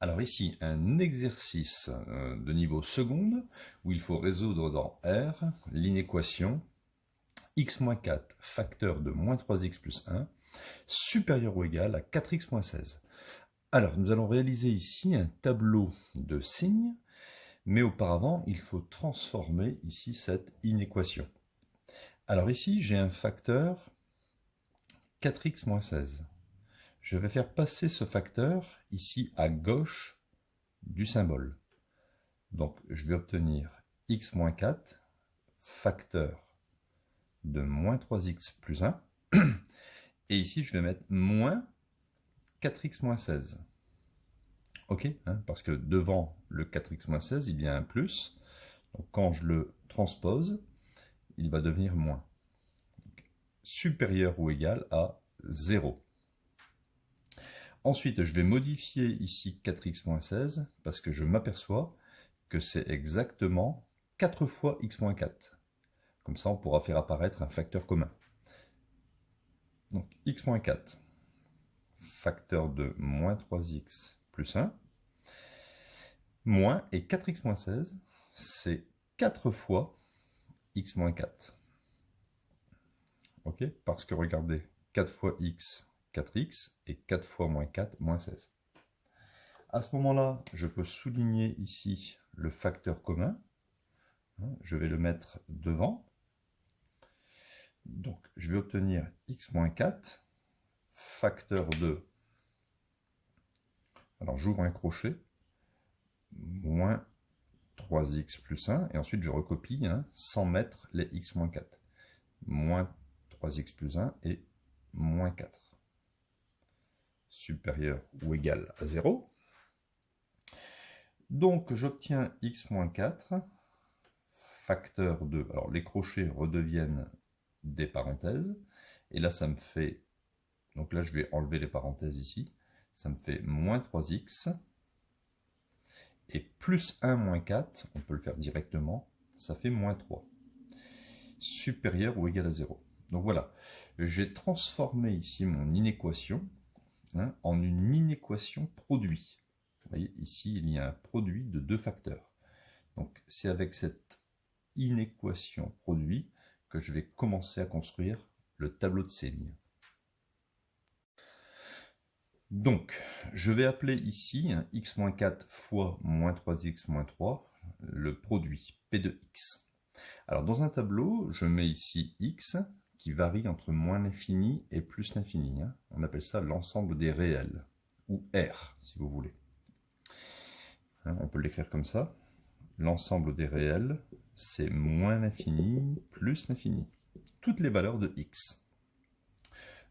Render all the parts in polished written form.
Alors ici, un exercice de niveau seconde, où il faut résoudre dans R l'inéquation x-4 facteur de moins 3x plus 1 supérieur ou égal à 4x moins 16. Alors, nous allons réaliser ici un tableau de signes, mais auparavant, il faut transformer ici cette inéquation. Alors ici, j'ai un facteur 4x moins 16. Je vais faire passer ce facteur ici à gauche du symbole. Donc, je vais obtenir x moins 4 facteur de moins 3x plus 1. Et ici, je vais mettre moins 4x moins 16. Ok, parce que devant le 4x moins 16, il y a un plus. Donc, quand je le transpose, il va devenir moins. Donc, supérieur ou égal à 0. Ensuite, je vais modifier ici 4x moins 16 parce que je m'aperçois que c'est exactement 4 fois x moins 4. Comme ça, on pourra faire apparaître un facteur commun. Donc, x moins 4, facteur de moins 3x plus 1, moins, et 4x moins 16, c'est 4 fois x moins 4. Ok, parce que regardez, 4 fois x, 4x, et 4 fois moins 4, moins 16. À ce moment-là, je peux souligner ici le facteur commun. Je vais le mettre devant. Donc, je vais obtenir x moins 4, facteur de... Alors, j'ouvre un crochet, moins 3x plus 1, et ensuite je recopie sans mettre les x moins 4. Moins 3x plus 1 et moins 4. Supérieur ou égal à 0. Donc j'obtiens x moins 4, facteur de... Alors les crochets redeviennent des parenthèses, et là ça me fait... Donc là je vais enlever les parenthèses ici, ça me fait moins 3x, et plus 1 moins 4, on peut le faire directement, ça fait moins 3. Supérieur ou égal à 0. Donc voilà, j'ai transformé ici mon inéquation en une inéquation produit. Vous voyez, ici, il y a un produit de deux facteurs. Donc c'est avec cette inéquation produit que je vais commencer à construire le tableau de signes. Donc, je vais appeler ici x-4 fois moins 3x moins 3, le produit P de x. Alors, dans un tableau, je mets ici x, qui varie entre moins l'infini et plus l'infini. On appelle ça l'ensemble des réels, ou R, si vous voulez. On peut l'écrire comme ça. L'ensemble des réels, c'est moins l'infini plus l'infini. Toutes les valeurs de x.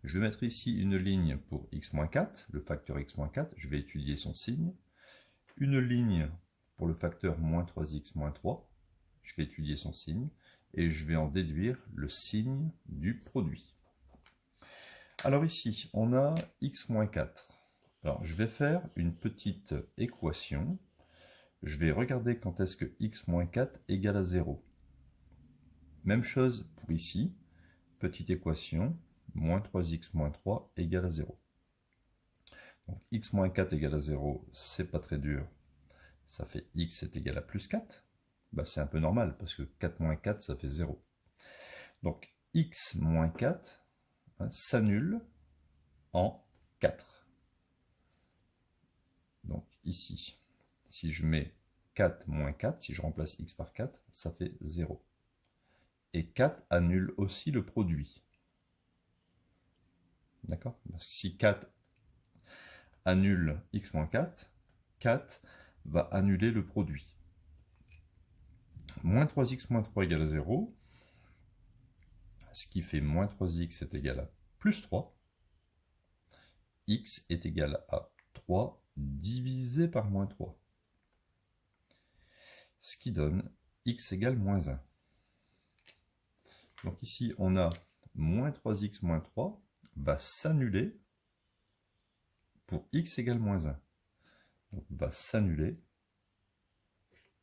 Je vais mettre ici une ligne pour x-4, le facteur x-4, je vais étudier son signe. Une ligne pour le facteur moins 3x moins 3, je vais étudier son signe. Et je vais en déduire le signe du produit. Alors ici, on a x-4. Alors je vais faire une petite équation. Je vais regarder quand est-ce que x-4 égale à 0. Même chose pour ici. Petite équation, moins 3x moins 3 égale à 0. Donc x-4 égale à 0, c'est pas très dur. Ça fait x est égal à plus 4. Bah, c'est un peu normal, parce que 4 moins 4, ça fait 0. Donc, x moins 4 s'annule en 4. Donc, ici, si je mets 4 moins 4, si je remplace x par 4, ça fait 0. Et 4 annule aussi le produit. D'accord? Parce que si 4 annule x moins 4, 4 va annuler le produit. Moins 3x moins 3 égale à 0, ce qui fait moins 3x est égal à plus 3. X est égal à 3 divisé par moins 3. Ce qui donne x égale moins 1. Donc ici, on a moins 3x moins 3 va s'annuler pour x égale moins 1. Donc va s'annuler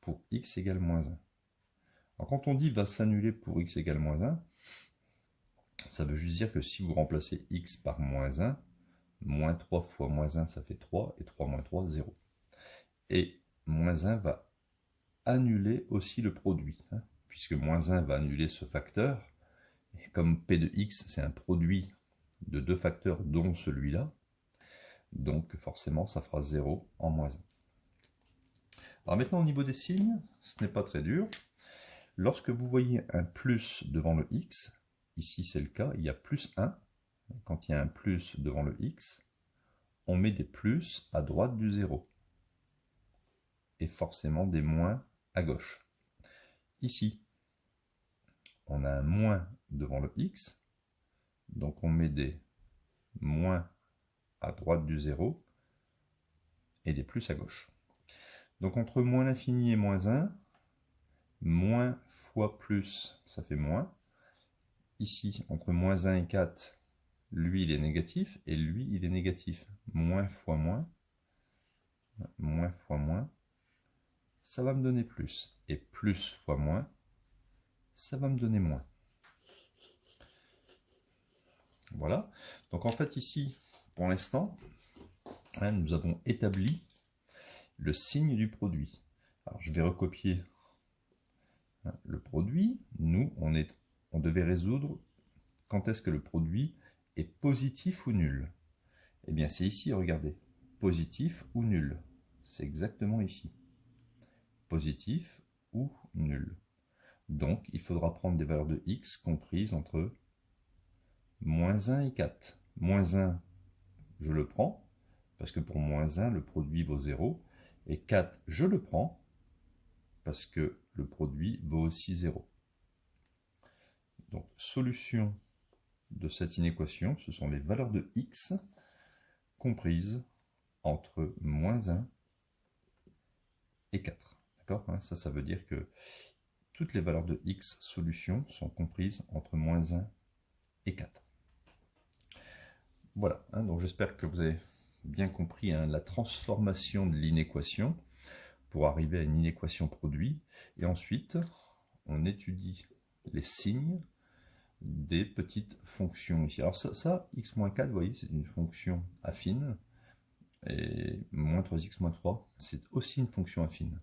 pour x égale moins 1. Alors quand on dit va s'annuler pour x égale moins 1, ça veut juste dire que si vous remplacez x par moins 1, moins 3 fois moins 1, ça fait 3, et 3 moins 3, 0. Et moins 1 va annuler aussi le produit, hein, puisque moins 1 va annuler ce facteur. Et comme P de X, c'est un produit de deux facteurs, dont celui-là, donc forcément, ça fera 0 en moins 1. Alors maintenant, au niveau des signes, ce n'est pas très dur. Lorsque vous voyez un plus devant le X, ici c'est le cas, il y a plus 1. Quand il y a un plus devant le X, on met des plus à droite du 0. Et forcément des moins à gauche. Ici, on a un moins devant le X, donc on met des moins à droite du 0 et des plus à gauche. Donc entre moins l'infini et moins 1, moins fois plus, ça fait moins. Ici, entre moins 1 et 4, lui il est négatif, et lui il est négatif. Moins fois moins, ça va me donner plus. Et plus fois moins, ça va me donner moins. Voilà. Donc en fait ici, pour l'instant, hein, nous avons établi le signe du produit. Alors je vais recopier le produit. Nous, on devait résoudre quand est-ce que le produit est positif ou nul. Eh bien c'est ici, regardez. Positif ou nul. C'est exactement ici. Positif ou nul. Donc il faudra prendre des valeurs de x comprises entre moins 1 et 4. Moins 1, je le prends, parce que pour moins 1, le produit vaut 0. Et 4, je le prends, parce que le produit vaut aussi 0. Donc, solution de cette inéquation, ce sont les valeurs de x comprises entre moins 1 et 4. D'accord, hein, ça veut dire que toutes les valeurs de x solution sont comprises entre moins 1 et 4. Voilà, hein, donc j'espère que vous avez bien compris hein, la transformation de l'inéquation pour arriver à une inéquation produit. Et ensuite, on étudie les signes des petites fonctions ici. Alors ça x-4, vous voyez, c'est une fonction affine. Et moins 3x moins 3, c'est aussi une fonction affine.